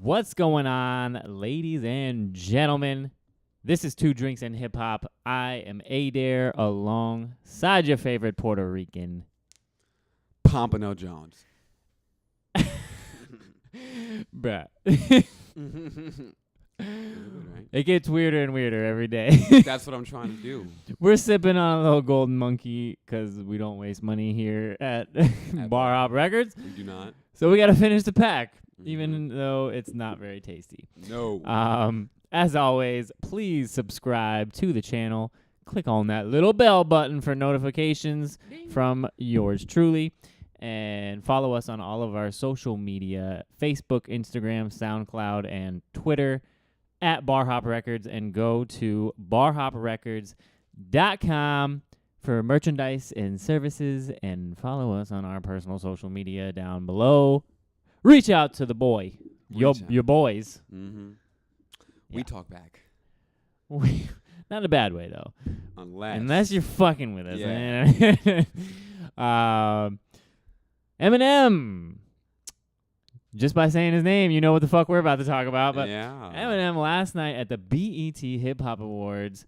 What's going on, ladies and gentlemen? This is Two Drinks and Hip Hop. I am Adair alongside your favorite Puerto Rican, PompanoJONES. bruh. Right? It gets weirder and weirder every day. That's what I'm trying to do. We're sipping on a little golden monkey because we don't waste money here at Barhop Records. We do not. So we got to finish the pack, even though it's not very tasty. No. As always, please subscribe to the channel. Click on that little bell button for notifications from yours truly. And follow us on all of our social media, Facebook, Instagram, SoundCloud, and Twitter at Barhop Records. And go to barhoprecords.com for merchandise and services. And follow us on our personal social media down below. Reach out to the boy, your boys. Mm-hmm. Yeah. We talk back. Not in a bad way, though. Unless you're fucking with us, Yeah. man. Eminem. Just by saying his name, you know what the fuck we're about to talk about. But yeah. Eminem last night at the BET Hip Hop Awards,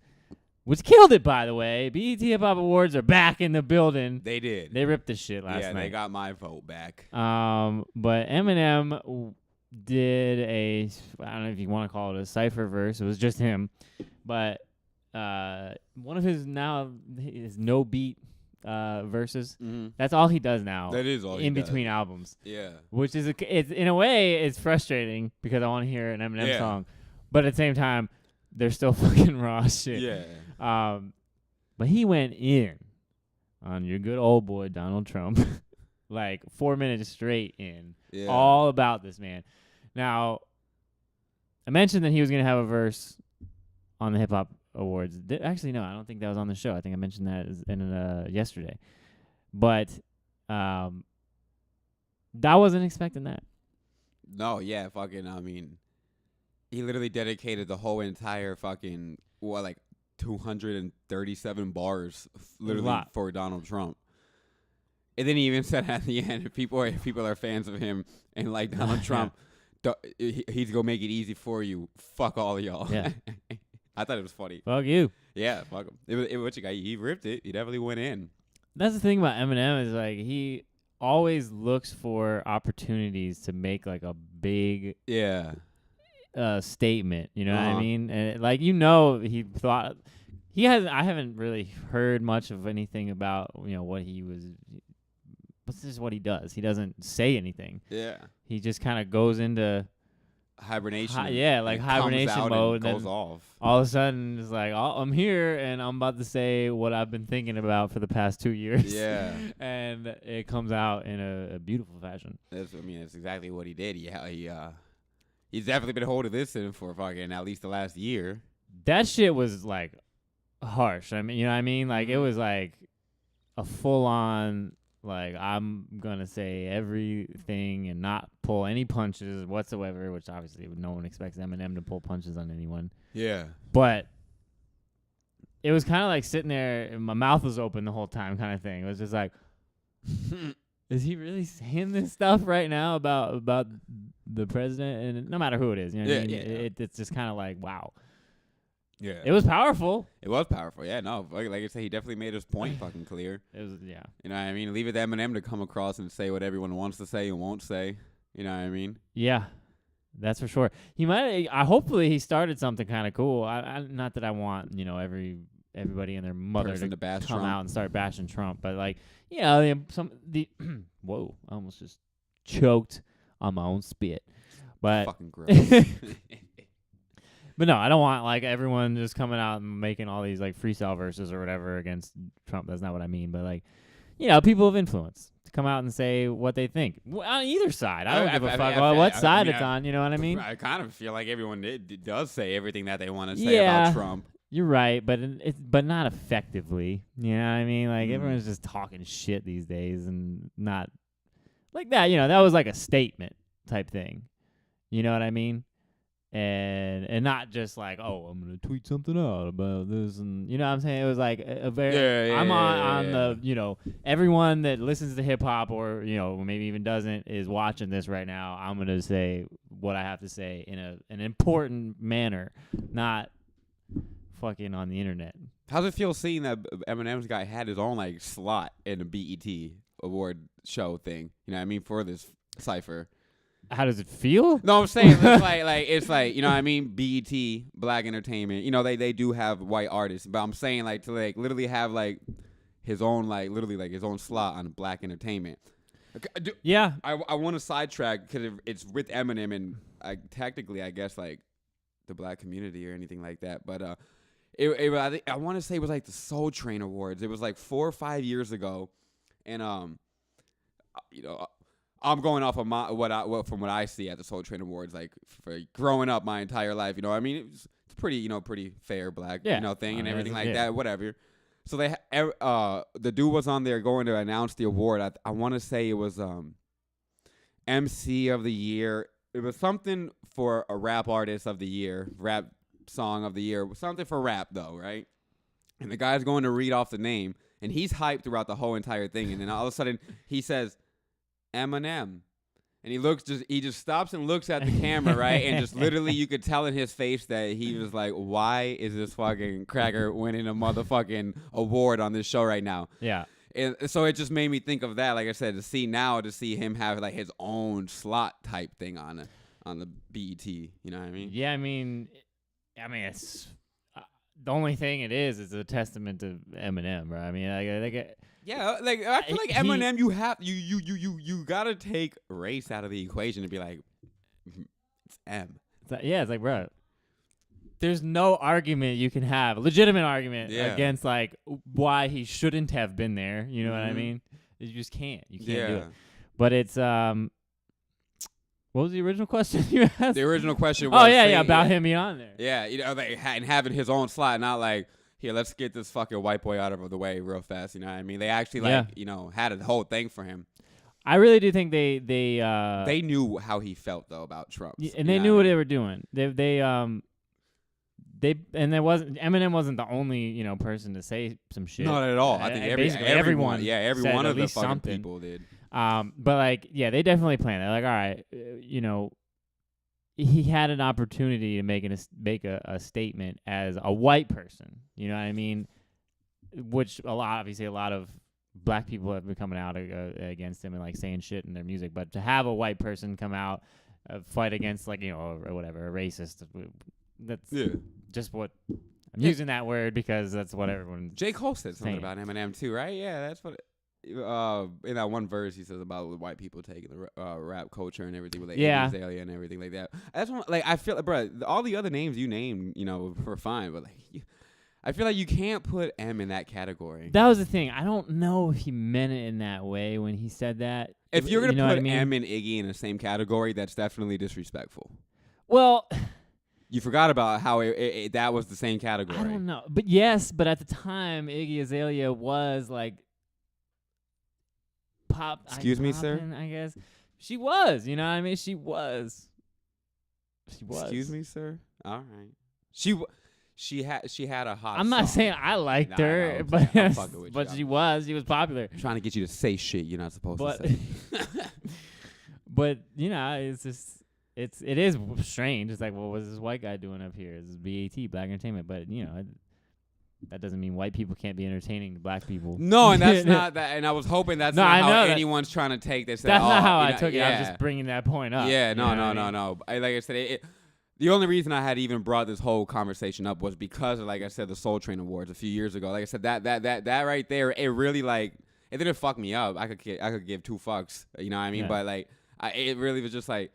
which killed it, by the way. BET Hip Hop Awards are back in the building. They did. They ripped the shit last night. Yeah, they got my vote back. But Eminem did I don't know if you want to call it a cypher verse. It was just him. But one of his no beat verses. Mm-hmm. That's all he does now. That is all he in does. between albums. Yeah. Which is it's in a way it's frustrating because I want to hear an Eminem song, but at the same time they're still fucking raw shit. Yeah. But he went in on your good old boy Donald Trump, like 4 minutes straight in, all about this man. Now, I mentioned that he was gonna have a verse on the Hip Hop Awards. Actually, no, I don't think that was on the show. I think I mentioned that in yesterday. But I wasn't expecting that. No, yeah, fucking, I mean, he literally dedicated the whole entire fucking, 237 bars literally for Donald Trump. And then he even said at the end, if people are fans of him and like Donald Trump, he's going to make it easy for you. Fuck all of y'all. Yeah. I thought it was funny. Fuck you. Yeah, fuck him. He ripped it. He definitely went in. That's the thing about Eminem is like he always looks for opportunities to make like a big statement. You know what I mean? And he thought I haven't really heard much of anything about what he was. But this is what he does. He doesn't say anything. Yeah. He just kind of goes into hibernation. Hibernation mode. And goes off. All of a sudden, it's like, oh, I'm here, and I'm about to say what I've been thinking about for the past 2 years. Yeah. And it comes out in a beautiful fashion. That's exactly what he did. He's definitely been holding this in for fucking at least the last year. That shit was, like, harsh. I mean, you know what I mean? Like, it was, like, a full-on... Like, I'm going to say everything and not pull any punches whatsoever, which obviously no one expects Eminem to pull punches on anyone. Yeah. But it was kind of like sitting there and my mouth was open the whole time kind of thing. It was just like, is he really saying this stuff right now about the president? And no matter who it is, you know what I mean? It's just kind of like, wow. Yeah. It was powerful. It was powerful. Yeah, no. Like I said, he definitely made his point fucking clear. It was, yeah. You know what I mean? Leave it to Eminem to come across and say what everyone wants to say and won't say. You know what I mean? Yeah. That's for sure. He might. Hopefully, he started something kind of cool. Not that I want everybody and their mother to come Trump out and start bashing Trump, but like whoa! I almost just choked on my own spit. But fucking gross. But no, I don't want like everyone just coming out and making all these like freestyle verses or whatever against Trump. That's not what I mean. But like, people of influence to come out and say what they think on either side. I don't give a fuck what side it's on. You know what I mean? I kind of feel like everyone does say everything that they want to say about Trump. You're right, but not effectively. You know what I mean? Like everyone's just talking shit these days and not like that. That was like a statement type thing. You know what I mean? And not just like, oh, I'm gonna tweet something out about this, and you know what I'm saying? It was like a very I'm on the everyone that listens to hip hop or maybe even doesn't is watching this right now. I'm gonna say what I have to say in an important manner, not fucking on the internet. How's it feel seeing that Eminem's guy had his own like slot in the BET award show thing? You know what I mean, for this cipher. How does it feel? No, I'm saying it's like you know what I mean, BET, Black Entertainment. You know they do have white artists, but I'm saying like to like literally have like his own like literally like his own slot on Black Entertainment. Yeah, I want to sidetrack because it's with Eminem and technically I guess like the Black community or anything like that, but I want to say it was like the Soul Train Awards. It was like 4 or 5 years ago, and you know, I'm going off of what I see at the Soul Train Awards, like for growing up my entire life. You know, I mean, it's pretty pretty fair Black thing and everything like that. Whatever. So the dude was on there going to announce the award. I want to say it was MC of the year. It was something for a rap artist of the year, rap song of the year, something for rap though, right? And the guy's going to read off the name, and he's hyped throughout the whole entire thing, and then all of a sudden he says Eminem, and he just stops and looks at the camera, right? And just literally you could tell in his face that he was like, why is this fucking cracker winning a motherfucking award on this show right now? Yeah. And so it just made me think of that, like I said, to see him have like his own slot type thing on the BET, you know what I mean? Yeah, I mean it's the only thing it is a testament to Eminem, right? I mean, yeah, like I feel like Eminem, you gotta take race out of the equation and be like, it's M. It's like, bro, there's no argument you can have, a legitimate argument against like why he shouldn't have been there. You know what I mean? You just can't. You can't do it. But it's what was the original question you asked? The original question was about him being on there. Yeah, you know, and having his own slot, not like, here, let's get this fucking white boy out of the way real fast. You know what I mean? They actually had a whole thing for him. I really do think they knew how he felt though about Trump, and they knew what they were doing. Eminem wasn't the only person to say some shit. Not at all. I think everyone every one of the fucking people did. But like, yeah, they definitely planned it. Like, all right, he had an opportunity to make a statement as a white person. You know what I mean? Which a lot of Black people have been coming out against him and like saying shit in their music. But to have a white person come out, fight against like or whatever, a racist, that's just what. I'm using that word because that's what everyone. J. Cole said something about Eminem too, right? Yeah, that's what. In that one verse, he says about white people taking the rap culture and everything with like Azalea and everything like that. That's one, like I feel, bro. All the other names you named, were fine, but like, I feel like you can't put M in that category. That was the thing. I don't know if he meant it in that way when he said that. If you're gonna put M and Iggy in the same category, that's definitely disrespectful. Well. You forgot about how that was the same category. I don't know, but at the time, Iggy Azalea was like. Excuse me, sir? I guess she was. You know what I mean? She was. Excuse me, sir? All right. She had a hot I'm not song. saying I liked her, I'm but fucking with but you. she was popular. I'm trying to get you to say shit you're not supposed to say. But it's just it is strange. It's like, well, what's this white guy doing up here? This is BAT, Black Entertainment, but that doesn't mean white people can't be entertaining to Black people. No, and that's not that. And I was hoping that's not how anyone's trying to take this. That's not how I took it. I'm just bringing that point up. Yeah, no. Like I said, the only reason I had even brought this whole conversation up was because of, like I said, the Soul Train Awards a few years ago. Like I said, that right there, it really like it didn't fuck me up. I could give two fucks. You know what I mean? Yeah. But like, it really was just like,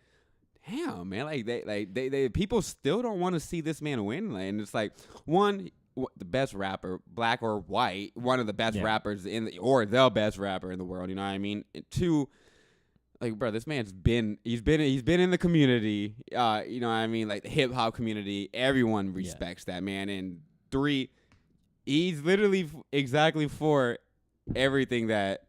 damn, man. Like they people still don't want to see this man win. And it's like, one. The best rapper, Black or white, one of the best rappers or the best rapper in the world. You know what I mean? And two, like, bro, this man's he's been in the community. You know what I mean? Like the hip hop community, everyone respects that man. And three, he's literally exactly for everything that.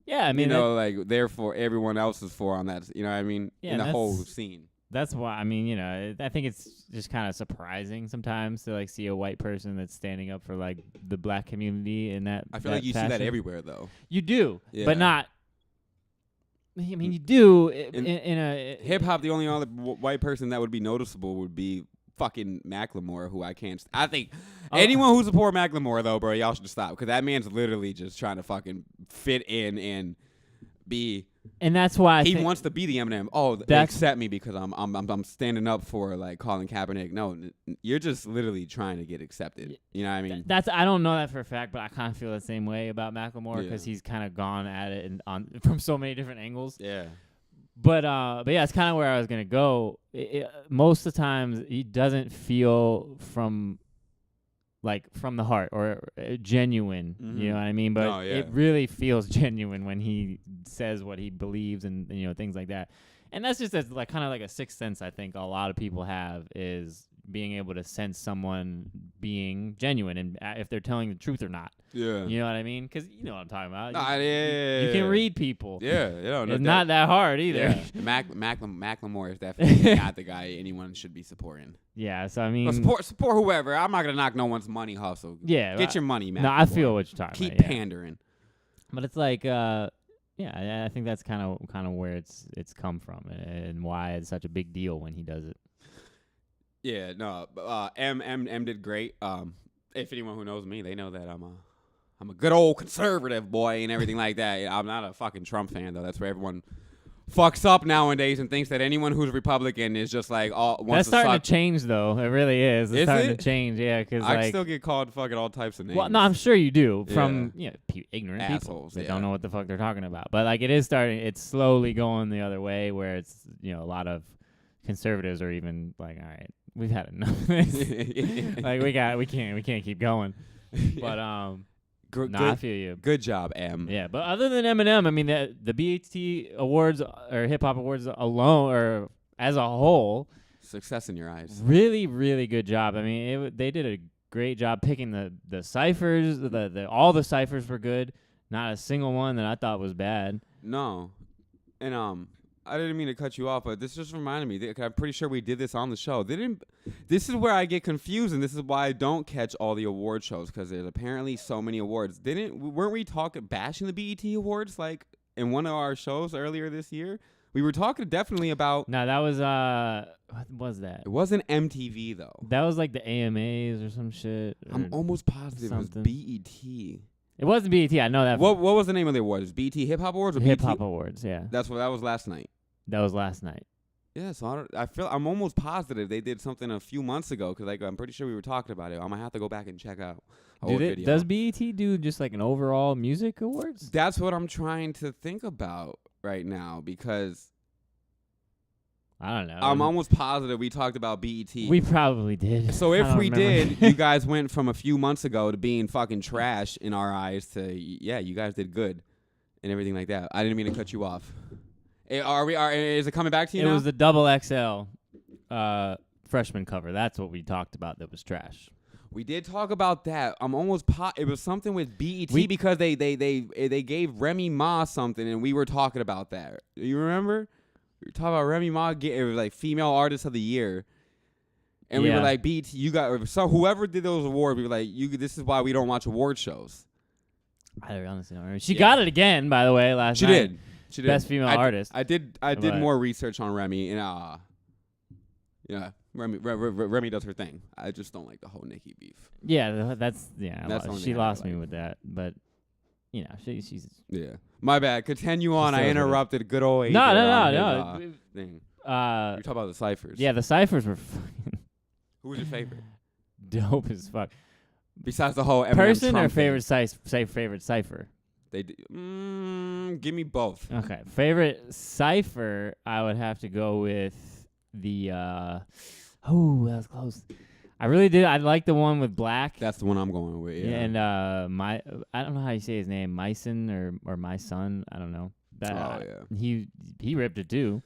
Yeah, I mean, like therefore everyone else is for on that. You know what I mean? In the whole scene. That's why, I mean, I think it's just kind of surprising sometimes to, like, see a white person that's standing up for, like, the Black community in that I feel like you see that everywhere, though. You do, but not I mean, you do in a hip hop. The only other white person that would be noticeable would be fucking Macklemore, who I can't. I think anyone who supports Macklemore though, bro, y'all should stop because that man's literally just trying to fucking fit in and be. And that's why he wants to be the Eminem. Oh, they accept me because I'm standing up for like Colin Kaepernick. No, you're just literally trying to get accepted. You know what I mean? I don't know that for a fact, but I kind of feel the same way about Macklemore because he's kind of gone at it from so many different angles. Yeah. But yeah, it's kind of where I was gonna go. Most of the times, he doesn't feel from the heart or genuine, you know what I mean? But it really feels genuine when he says what he believes and things like that. And that's just kind of like a sixth sense I think a lot of people have is being able to sense someone being genuine and if they're telling the truth or not. Yeah. You know what I mean? Because you know what I'm talking about. You can read people. Yeah. It's not that hard either. Yeah. Macklemore is definitely not the guy anyone should be supporting. Yeah, so I mean, support whoever. I'm not gonna knock no one's money hustle. Yeah, get your money, man. No, I feel what you're talking about. Keep pandering. But it's like, I think that's kind of where it's come from and why it's such a big deal when he does it. Yeah, no, M did great. If anyone who knows me, they know that I'm a good old conservative boy and everything like that. I'm not a fucking Trump fan though. That's where everyone fucks up nowadays and thinks that anyone who's Republican is just like all. That's starting to change though. It really is. It's starting to change. Yeah, because I still get called fucking all types of names. Well, no, I'm sure you do from ignorant assholes people that don't know what the fuck they're talking about. But it is starting. It's slowly going the other way where it's a lot of conservatives are even like, all right, we've had enough of this. we can't keep going. But I feel you. Good job, M. Yeah, but other than Eminem, I mean the BET Awards or Hip Hop Awards alone or as a whole, success in your eyes. Really, really good job. I mean, they did a great job picking the ciphers. All the ciphers were good. Not a single one that I thought was bad. No, and I didn't mean to cut you off, but this just reminded me. I'm pretty sure we did this on the show. This is where I get confused, and this is why I don't catch all the award shows because there's apparently so many awards. Weren't we bashing the BET Awards like in one of our shows earlier this year? We were talking definitely about. No, that was what was that? It wasn't MTV though. That was like the AMAs or some shit. I'm almost positive something. It was BET. It wasn't BET. I know that. What was the name of the awards? BET Hip Hop Awards or Hip Hop Awards? Yeah. That was last night. That was last night. Yeah, so I'm almost positive they did something a few months ago because I'm pretty sure we were talking about it. I'm gonna have to go back and check out. Does BET do just like an overall music awards? That's what I'm trying to think about right now because I don't know. I'm almost positive we talked about BET. We probably did. So if we did, you guys went from a few months ago to being fucking trash in our eyes to you guys did good and everything like that. I didn't mean to cut you off. Is it coming back to you now? It was the XXL freshman cover. That's what we talked about that was trash. We did talk about that. I'm almost it was something with BET because they gave Remy Ma something and we were talking about that. You remember? We were talking about Remy Ma. It was like Female Artist of the Year. And we were like, BET, you got whoever did those awards, we were like, this is why we don't watch award shows. I honestly don't remember. She got it again, by the way, last night. She did. Best female artist. I did more research on Remy, and Remy does her thing. I just don't like the whole Nicki beef. Yeah, she lost me with that, but she's my bad. Continue on. I interrupted. Good old AJ. No. Thing. You're talking about the ciphers. Yeah, the ciphers were fucking. Who was your favorite? Dope as fuck. Besides the whole Eminem person Trump or favorite cipher. They give me both. Okay, favorite cipher. I would have to go with the. That was close. I really did. I like the one with Black. That's the one I'm going with. Yeah. And I don't know how you say his name, Myson or my son. I don't know. He ripped it too.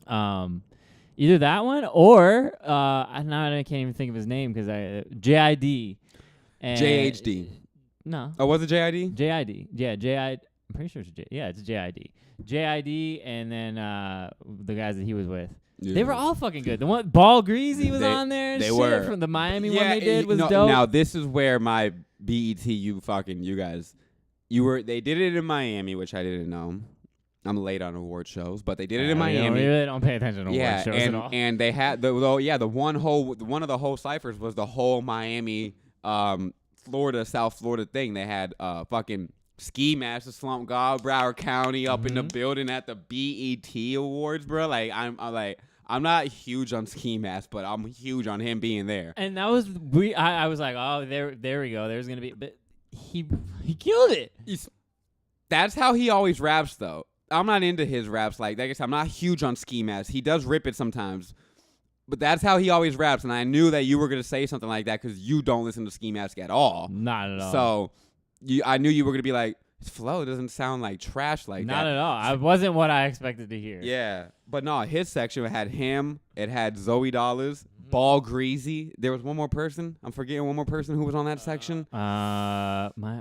Either that one or now I can't even think of his name because JID. JHD. No. Oh, was it JID? JID. Yeah, JID. I'm pretty sure it's it's JID. JID and then the guys that he was with. Yeah. They were all fucking good. The one Ball Greasy was on there. And they shit were from the Miami one they did was dope. Now this is where my BET you guys. They did it in Miami, which I didn't know. I'm late on award shows, but they did it in Miami. We really don't pay attention to award shows at all. And they had one of the whole ciphers was the whole Miami, Florida, South Florida thing. They had fucking Ski Master Slump God, Broward County up in the building at the BET Awards, bro. Like I'm not huge on Ski Mask, but I'm huge on him being there. And that was I was like, oh, there we go. There's gonna be, but he killed it. That's how he always raps, though. I'm not into his raps like that. Like I said, I'm not huge on Ski Mask. He does rip it sometimes, but that's how he always raps. And I knew that you were gonna say something like that because you don't listen to Ski Mask at all. Not at all. So I knew you were gonna be like, his flow doesn't sound like trash like that. Not at all. It wasn't what I expected to hear. Yeah, but no, his section had him. It had Zoe Dollars, Ball Greasy. There was one more person. I'm forgetting one more person who was on that section.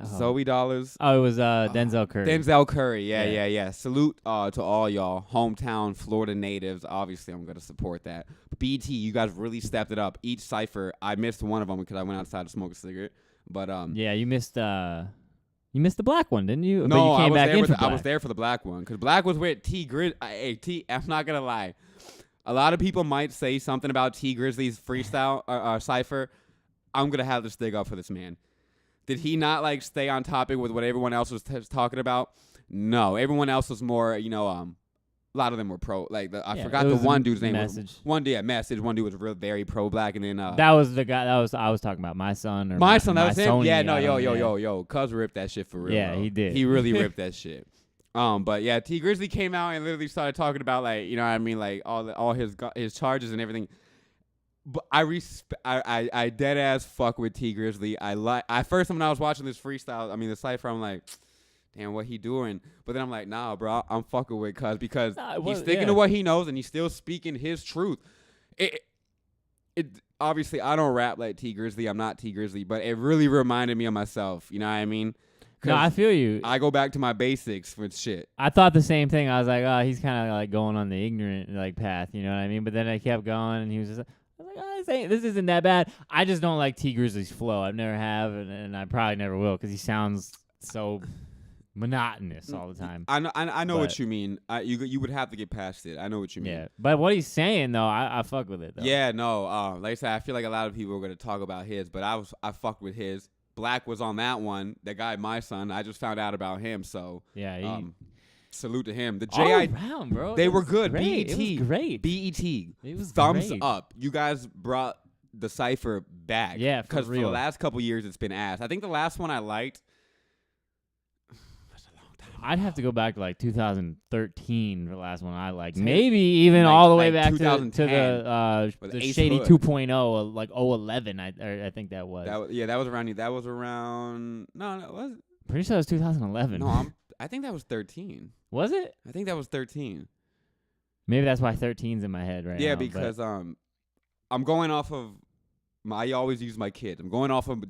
Zoe Dollars. Oh, it was Denzel Curry. Denzel Curry. Yeah. Salute to all y'all, hometown Florida natives. Obviously, I'm gonna support that. BT, you guys really stepped it up. Each cipher, I missed one of them because I went outside to smoke a cigarette. But yeah, you missed the black one, didn't you? No, but you came back in for I was there for the black one because black was with T Grizz. I'm not gonna lie. A lot of people might say something about T Grizzly's freestyle cipher. I'm gonna have to stick up for this man. Did he not like stay on topic with what everyone else was talking about? No, everyone else was more, a lot of them were pro. Like I forgot the one dude's name. Message. Message. One dude was real very pro black, and then that was the guy. I was talking about my son. My son. That was him. Yeah. No. Yo. Cuz ripped that shit for real. Yeah, bro. He did. He really ripped that shit. But yeah, T Grizzly came out and literally started talking about like, you know what I mean, like all his charges and everything. But I dead ass fuck with T Grizzly. First when I was watching this freestyle, the cipher, I'm like, damn, what he doing? But then I'm like, nah, bro, I'm fucking with Cuz because he's sticking to what he knows and he's still speaking his truth. It obviously I don't rap like T Grizzly. I'm not T Grizzly, but it really reminded me of myself. You know what I mean? No, I feel you. I go back to my basics with shit. I thought the same thing. I was like, oh, he's kind of like going on the ignorant like path. You know what I mean? But then I kept going, and he was just. I was like, oh, this isn't that bad. I just don't like T Grizzly's flow. I've never have, and I probably never will because he sounds so monotonous all the time. I know what you mean. You would have to get past it. I know what you mean. Yeah, but what he's saying though, I fuck with it though. Yeah, no. Like I said, I feel like a lot of people are gonna talk about his, but I fucked with his. Black was on that one. That guy, my son. I just found out about him. So yeah, salute to him. The all around, bro. They were good. Great. BET, it was great. BET, it was thumbs great. up. You guys brought the cipher back. Yeah, because for the last couple years it's been ass. I think the last one I liked. I'd have to go back to like 2013 for the last one I liked. Maybe even all the way back to the Shady 2.0, like 011. I think that was. That was around. That was around. No, it wasn't. Pretty sure it was 2011. No, I think that was 13. Was it? I think that was 13. Maybe that's why 13's in my head right now. Yeah, because I'm going off of. I always use my kids. I'm going off of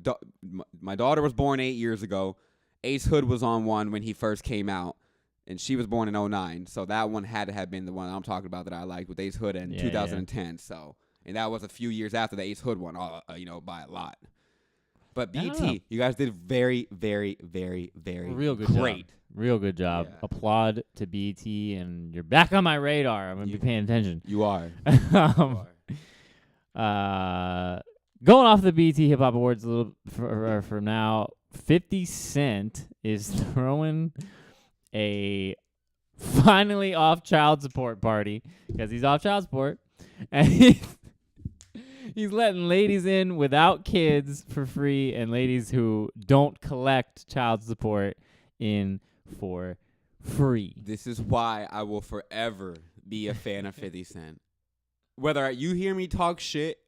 my daughter was born 8 years ago. Ace Hood was on one when he first came out, and she was born in 2009. So that one had to have been the one I'm talking about that I liked with Ace Hood in 2010. Yeah. So, and that was a few years after the Ace Hood one, by a lot. But BT, you guys did very, very, very, very great. Real good job. Yeah. Applaud to BT, and you're back on my radar. I'm going to be paying attention. You are. Going off the BT Hip Hop Awards a little for now, 50 Cent is throwing a finally off child support party because he's off child support, and he's letting ladies in without kids for free and ladies who don't collect child support in for free. This is why I will forever be a fan of 50 Cent. Whether you hear me talk shit,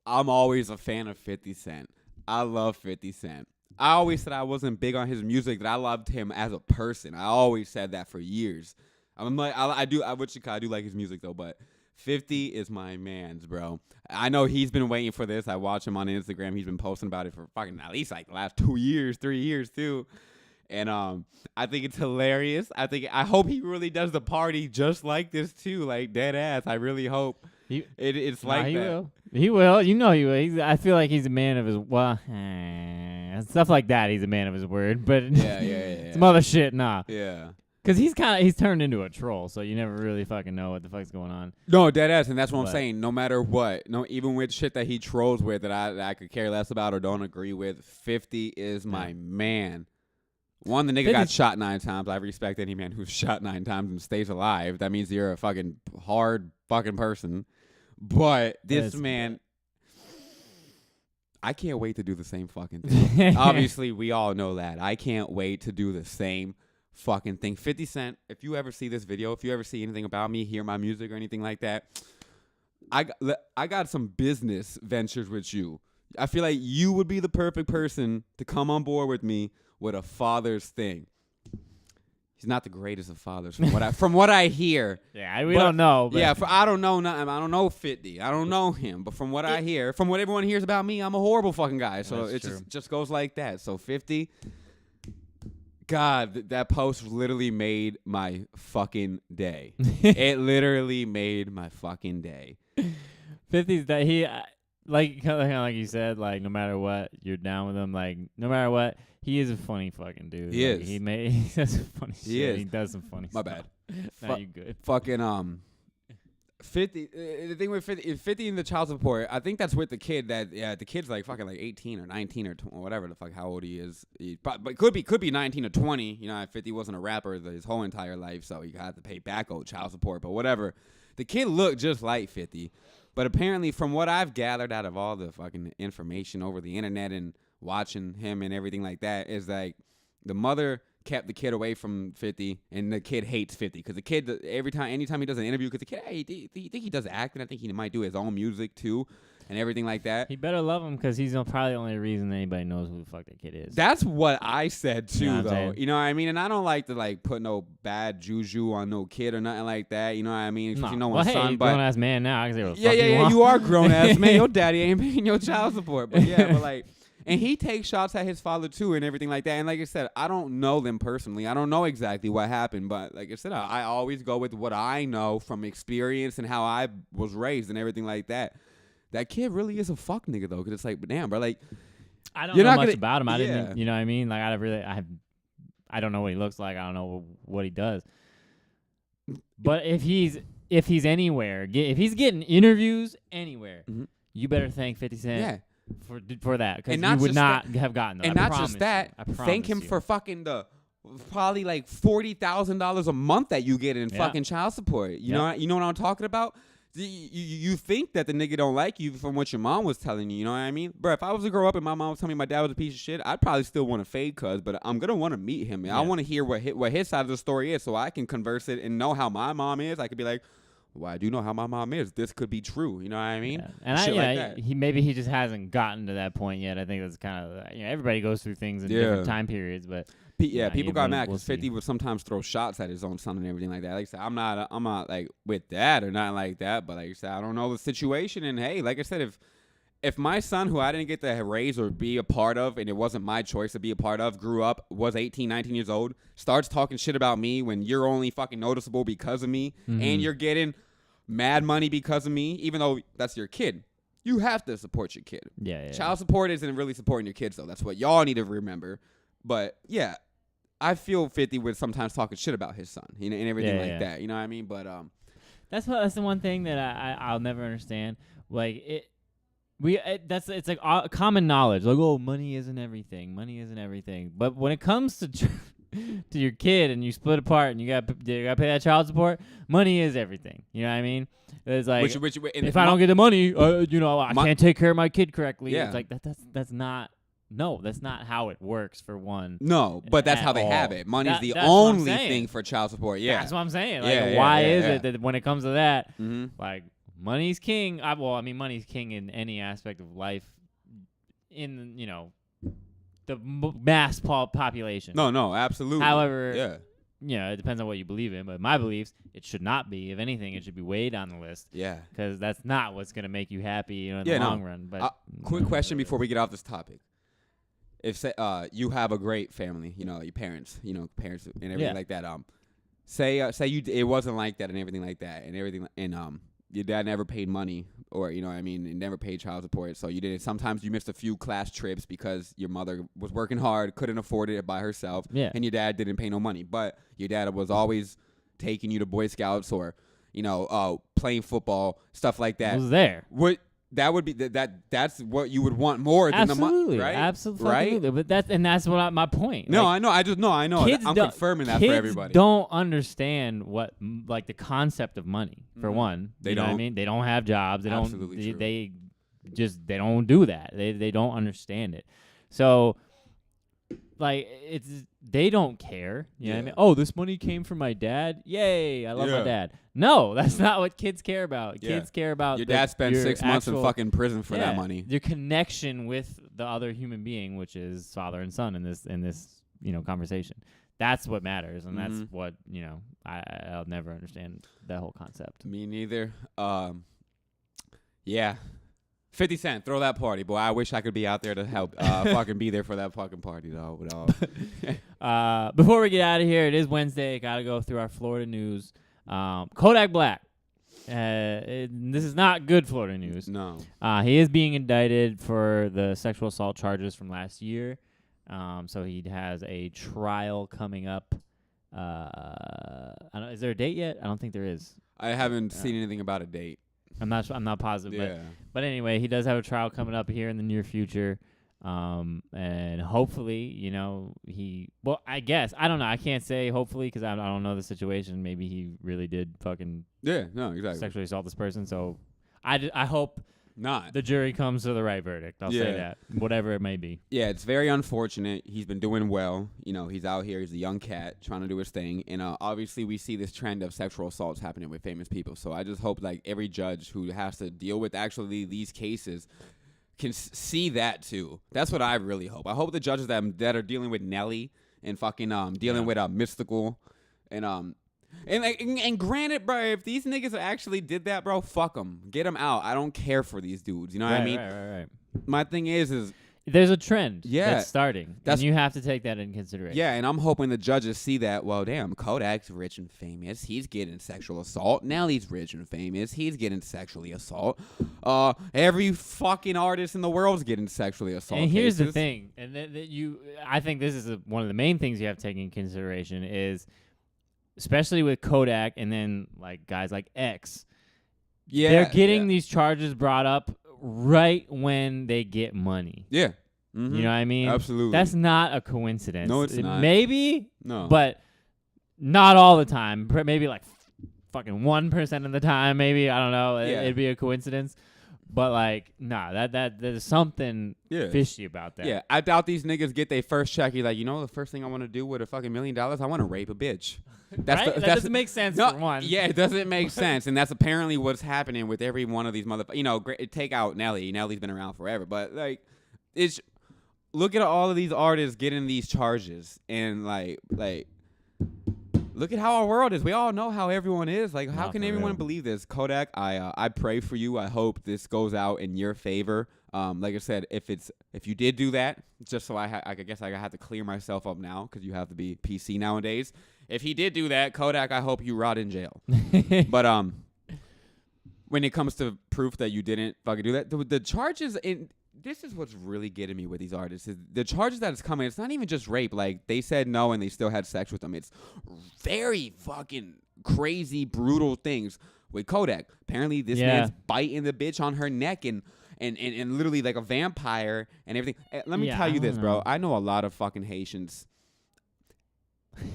I'm always a fan of 50 Cent. I love 50 Cent. I always said I wasn't big on his music, that I loved him as a person. I always said that for years. I'm like, I do like his music though, but 50 is my man's, bro. I know he's been waiting for this. I watch him on Instagram. He's been posting about it for fucking at least like the last 2 years, 3 years too. And I think it's hilarious. I hope he really does the party just like this too, like dead ass. I really hope it's like he that. Will. He will. You know he will. I feel like he's a man of his stuff like that. He's a man of his word, but yeah. some other shit, nah. Yeah. Because he's turned into a troll, so you never really fucking know what the fuck's going on. No, dead ass, and that's what I'm saying. No matter what, even with shit that he trolls with that I could care less about or don't agree with, 50 is my man. One, the nigga got shot 9 times. I respect any man who's shot 9 times and stays alive. That means you're a fucking hard fucking person. But this man, I can't wait to do the same fucking thing. Obviously, we all know that. I can't wait to do the same fucking thing. 50 Cent, if you ever see this video, if you ever see anything about me, hear my music or anything like that, I got some business ventures with you. I feel like you would be the perfect person to come on board with me with a father's thing. He's not the greatest of fathers from what I hear. Yeah, we don't know. But. Yeah, I don't know nothing. I don't know 50. I don't know him. But from what I hear, from what everyone hears about me, I'm a horrible fucking guy. So it just goes like that. So 50, God, that post literally made my fucking day. It literally made my fucking day. 50's that he like you said, like no matter what, you're down with him. Like no matter what. He is a funny fucking dude. He like, is. He does some funny shit. Is. He does some funny My stuff. bad. Nah, you good. Fucking 50. The thing with 50 in the child support, I think that's with the kid that the kid's like fucking like 18 or 19 or whatever the fuck how old he is. But could be 19 or 20. You know, 50 wasn't a rapper his whole entire life, so he had to pay back old child support. But whatever. The kid looked just like 50. But apparently, from what I've gathered out of all the fucking information over the internet and watching him and everything like that, is like the mother kept the kid away from 50, and the kid hates 50 because the kid anytime he does an interview, because the kid, hey, do you think he does acting? I think he might do his own music too, and everything like that. He better love him because he's probably the only reason anybody knows who the fuck that kid is. That's what I said too, you know though. You know what I mean? And I don't like to like put no bad juju on no kid or nothing like that. You know what I mean? No. You know, well, son, hey, but grown ass man now. I can say what the yeah, fuck you are grown ass man. Your daddy ain't paying your child support, but but like. And he takes shots at his father, too, and everything like that. And like I said, I don't know them personally. I don't know exactly what happened. But like I said, I always go with what I know from experience and how I was raised and everything like that. That kid really is a fuck nigga, though, because it's like, but damn, bro, like. I don't know much about him. I didn't, you know what I mean? Like, I don't know what he looks like. I don't know what he does. But if he's anywhere, if he's getting interviews anywhere, you better thank 50 Cent. Yeah. For that, because you would not have gotten them. And not just that, thank him for fucking the probably like $40,000 a month that you get in fucking child support. You know what I'm talking about? You think that the nigga don't like you from what your mom was telling you. You know what I mean, bro? If I was to grow up and my mom was telling me my dad was a piece of shit, I'd probably still want to fade cuz, but I'm gonna want to meet him. I want to hear what his side of the story is, so I can converse it and know how my mom is. I could be like, well, I do know how my mom is. This could be true. You know what I mean? Yeah. And like he just hasn't gotten to that point yet. I think that's kind of everybody goes through things in different time periods, but people got mad because 50 would sometimes throw shots at his own son and everything like that. Like I said, I'm not like with that or nothing like that. But like I said, I don't know the situation. And hey, like I said, if my son, who I didn't get to raise or be a part of, and it wasn't my choice to be a part of, grew up, was 18, 19 years old, starts talking shit about me when you're only fucking noticeable because of me, and you're getting mad money because of me, even though that's your kid, you have to support your kid. Yeah. Child support isn't really supporting your kids, though. That's what y'all need to remember. But yeah, I feel 50 with sometimes talking shit about his son, and everything like that. You know what I mean? But that's the one thing that I'll never understand. Like it's like common knowledge. Like, oh, money isn't everything. Money isn't everything. But when it comes to to your kid and you split apart and you got to pay that child support, money is everything. You know what I mean? It's like if I don't get the money, I can't take care of my kid correctly. Yeah. It's like that's not how it works, for one. No, but that's how they have it. Money's the only thing for child support. Yeah, that's what I'm saying. Like, why is it that when it comes to that, like money's king? Money's king in any aspect of life. In the mass population. No, absolutely. However, it depends on what you believe in. But my beliefs, it should not be. If anything, it should be way down the list. Yeah. Because that's not what's going to make you happy in the long run. But quick question before we get off this topic. If you have a great family, your parents, parents and everything like that. Say it wasn't like that and everything like that and everything, and your dad never paid money, or you know what I mean, and never paid child support. So you didn't. Sometimes you missed a few class trips because your mother was working hard, couldn't afford it by herself, and your dad didn't pay no money. But your dad was always taking you to Boy Scouts or, you know, playing football, stuff like that. Was there? That would be that's what you would want more than the money, right? Absolutely, right? But that's what my point. No, like, I know. I'm confirming that for everybody. Kids don't understand what like the concept of money. For one, they know don't. what I mean, they don't have jobs. They Absolutely don't. They don't do that. They don't understand it. So. Like they don't care. You know what I mean? Oh, this money came from my dad. Yay! I love my dad. No, that's not what kids care about. Kids care about your dad spent 6 months in fucking prison for that money. Your connection with the other human being, which is father and son in this conversation. That's what matters, and that's what I'll never understand that whole concept. Me neither. Yeah. 50 Cent, throw that party, boy. I wish I could be out there to help fucking be there for that fucking party, though. Before we get out of here, it is Wednesday. Got to go through our Florida news. Kodak Black. This is not good Florida news. No. He is being indicted for the sexual assault charges from last year. So he has a trial coming up. Is there a date yet? I don't think there is. I haven't seen anything about a date. I'm not positive, but anyway, he does have a trial coming up here in the near future, and hopefully, I guess I don't know. I can't say hopefully because I don't know the situation. Maybe he really did fucking sexually assault this person. So I hope not the jury comes to the right verdict. I'll say that, whatever it may be. Yeah, it's very unfortunate. He's been doing well. He's out here. He's a young cat trying to do his thing. And obviously we see this trend of sexual assaults happening with famous people. So I just hope like every judge who has to deal with actually these cases can see that too. That's what I really hope. I hope the judges that are dealing with Nelly and fucking dealing with Mystical and granted, bro, if these niggas actually did that, bro, fuck them. Get them out. I don't care for these dudes. You know what I mean? Right. My thing is there's a trend that's starting. And you have to take that into consideration. Yeah, and I'm hoping the judges see that, well, damn, Kodak's rich and famous. He's getting sexual assault. Nelly's rich and famous. He's getting sexually assault. Every fucking artist in the world's getting sexually assaulted. And here's the thing. And I think this is one of the main things you have to take into consideration is, especially with Kodak and then like guys like X, they're getting these charges brought up right when they get money. Yeah. Mm-hmm. You know what I mean? Absolutely. That's not a coincidence. No, it's not. Maybe, no, but not all the time. Maybe like fucking 1% of the time. Maybe, I don't know. It'd be a coincidence. But like, nah, that there's something fishy about that. Yeah, I doubt these niggas get their first check. He's like, the first thing I want to do with a fucking $1 million, I want to rape a bitch. That doesn't make sense for one. Yeah, it doesn't make sense, and that's apparently what's happening with every one of these motherfuckers. Take out Nelly. Nelly's been around forever, but like, look at all of these artists getting these charges, and like. Look at how our world is. We all know how everyone is. Like, how can everyone believe this? Kodak, I pray for you. I hope this goes out in your favor. Like I said, if you did do that, just so I guess I have to clear myself up now because you have to be PC nowadays. If he did do that, Kodak, I hope you rot in jail. But when it comes to proof that you didn't fucking do that, the charges this is what's really getting me with these artists. Is the charges that is coming, it's not even just rape. Like, they said no and they still had sex with them. It's very fucking crazy, brutal things with Kodak. Apparently, this man's biting the bitch on her neck and literally like a vampire and everything. Let me tell you this, bro. I know a lot of fucking Haitians.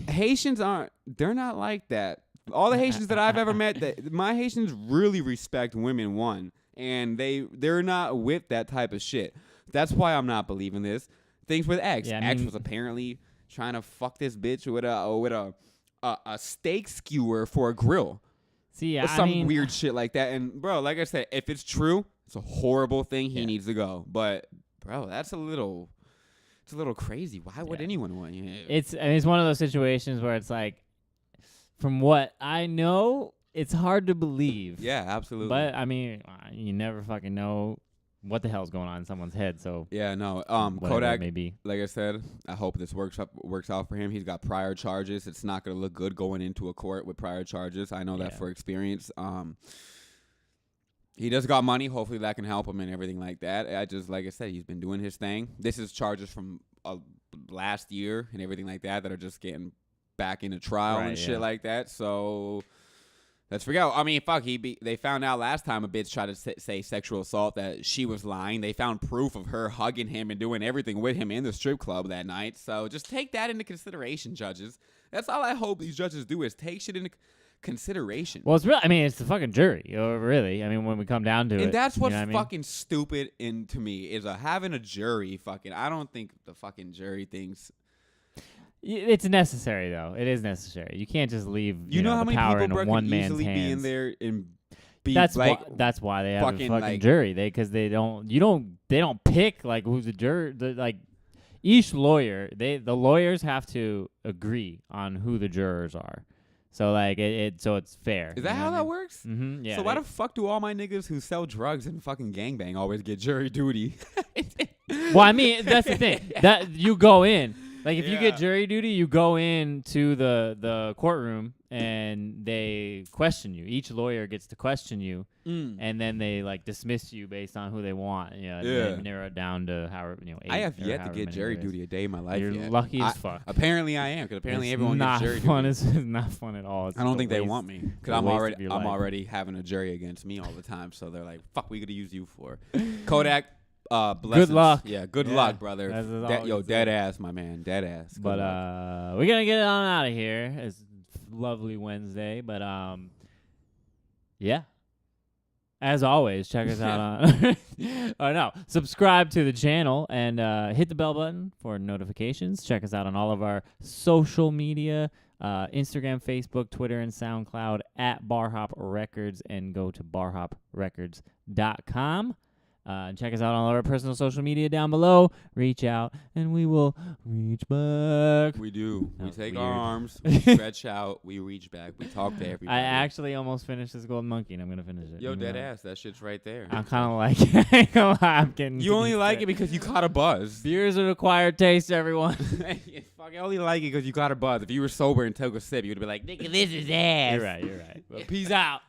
Haitians they're not like that. All the Haitians that I've ever met, my Haitians really respect women, one. And they're not with that type of shit. That's why I'm not believing this. Things with X. Yeah, X was apparently trying to fuck this bitch with a steak skewer for a grill. Some weird shit like that. And bro, like I said, if it's true, it's a horrible thing. He needs to go. But bro, it's a little crazy. Why would anyone want you? It's one of those situations where it's like, from what I know, it's hard to believe. Yeah, absolutely. But I mean, you never fucking know what the hell's going on in someone's head. So yeah, no. Kodak, maybe. Like I said, I hope this works out for him. He's got prior charges. It's not going to look good going into a court with prior charges. I know that for experience. He just got money. Hopefully that can help him and everything like that. Like I said, he's been doing his thing. This is charges from last year and everything like that are just getting back into trial and shit like that. So let's figure out. I mean, fuck. They found out last time a bitch tried to say sexual assault that she was lying. They found proof of her hugging him and doing everything with him in the strip club that night. So just take that into consideration, judges. That's all I hope these judges do is take shit into consideration. Well, it's real. I mean, it's the fucking jury. Really. I mean, when we come down to it, and that's what's you know fucking stupid. To me is having a jury. Fucking, I don't think the fucking jury thinks. It's necessary though. It is necessary. You can't just leave. You know how many power people in one man's easily hands. Be in there and be that's like. That's why they have a fucking like, jury. They don't pick like who's the juror. Like each lawyer, the lawyers have to agree on who the jurors are. So like so it's fair. Is that how that works? Mm-hmm. Yeah. So why the fuck do all my niggas who sell drugs and fucking gangbang always get jury duty? Well, I mean that's the thing that you go in. Like, if you get jury duty, you go into the courtroom, and they question you. Each lawyer gets to question you, and then they, like, dismiss you based on who they want. They narrow it down to, 8. I have yet to get jury duty a day in my life. You're lucky as fuck. Apparently I am, because apparently everyone gets jury duty. It's not fun at all. I don't think they want me, because I'm already having a jury against me all the time, so they're like, fuck, we got to use you for. Kodak. Good luck. Yeah, good luck, brother. Dead ass, my man. Dead ass. But we're gonna get on out of here. It's lovely Wednesday, but yeah. As always, check us out on subscribe to the channel and hit the bell button for notifications. Check us out on all of our social media, Instagram, Facebook, Twitter, and SoundCloud at Barhop Records, and go to barhoprecords.com. Check us out on all our personal social media down below. Reach out, and we will reach back. We do. We take our arms, we stretch out, we reach back, we talk to everybody. I actually almost finished this Golden Monkey, and I'm going to finish it. Yo, dead ass. That shit's right there. I'm kind of like it. I'm getting. You only like it because you caught a buzz. Beer's an acquired taste, everyone. Fuck, I only like it because you caught a buzz. If you were sober and took a sip, you would be like, nigga, this is ass. You're right. Well, peace out.